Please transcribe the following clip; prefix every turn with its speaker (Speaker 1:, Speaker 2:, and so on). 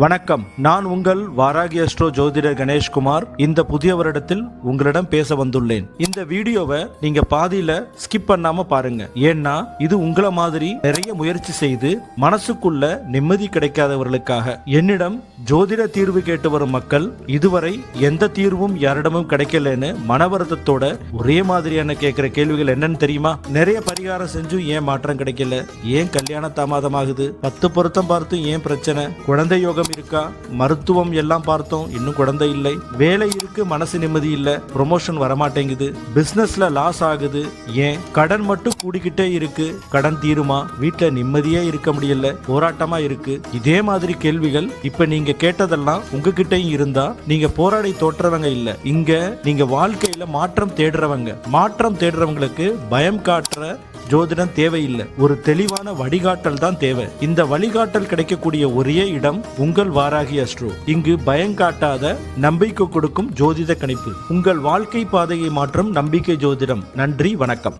Speaker 1: வணக்கம். நான் உங்கள் வாராகி அஸ்ட்ரோ ஜோதிடர் கணேஷ்குமார். இந்த புதிய வருடத்தில் உங்களிடம் பேச வந்துள்ளேன். இந்த வீடியோவை நீங்க பாதியில ஸ்கிப் பண்ணாம பாருங்க. ஏன்னா இது உங்களை மாதிரி நிறைய முயற்சி செய்து மனசுக்குள்ள நிம்மதி கிடைக்காதவர்களுக்காக. என்னிடம் ஜோதிட தீர்வு கேட்டு வரும் மக்கள் இதுவரை எந்த தீர்வும் யாரிடமும் கிடைக்கலன்னு மனவருத்தத்தோட ஒரே மாதிரியான கேட்கிற கேள்விகள் என்னன்னு தெரியுமா? நிறைய பரிகாரம் செஞ்சும் ஏன் மாற்றம் கிடைக்கல? ஏன் கல்யாணம் தாமதமாகுது? 10 பொருத்தம் பார்த்தும் ஏன் பிரச்சனை? குழந்தை யோகம் இருக்கா? மருத்துவம் எல்லாம் பார்த்தோம், இன்னும் குழந்தை இல்லை. வேலை இருக்கு, மனசு நிம்மதி இல்ல. ப்ரொமோஷன் வரமாட்டேங்குது. பிசினஸ்ல லாஸ் ஆகுது. ஏன்? கடன் மட்டும் கூடிக்கிட்டே இருக்கு. கடன் தீருமா? வீட்டுல நிம்மதியே இருக்க முடியல, போராட்டமா இருக்கு. இதே மாதிரி கேள்விகள் இப்ப நீங்க கேட்டதெல்லாம் உங்ககிட்டயும் இருந்தா நீங்க போராடி தோற்றவங்க இல்ல. இங்க நீங்க வாழ்க்கையில மாற்றம் தேடுறவங்க. மாற்றம் தேடுறவங்களுக்கு பயம் காட்டுற ஜோதிடம் தேவையில்லை. ஒரு தெளிவான வழிகாட்டல் தான் தேவை. இந்த வழிகாட்டல் கிடைக்கக்கூடிய ஒரே இடம் உங்கள் வாராகி அஸ்ட்ரோ. இங்கு பயம் காட்டாத நம்பிக்கை கொடுக்கும் ஜோதிட கணிப்பு. உங்கள் வாழ்க்கை பாதையை மாற்றும் நம்பிக்கை ஜோதிடம். நன்றி, வணக்கம்.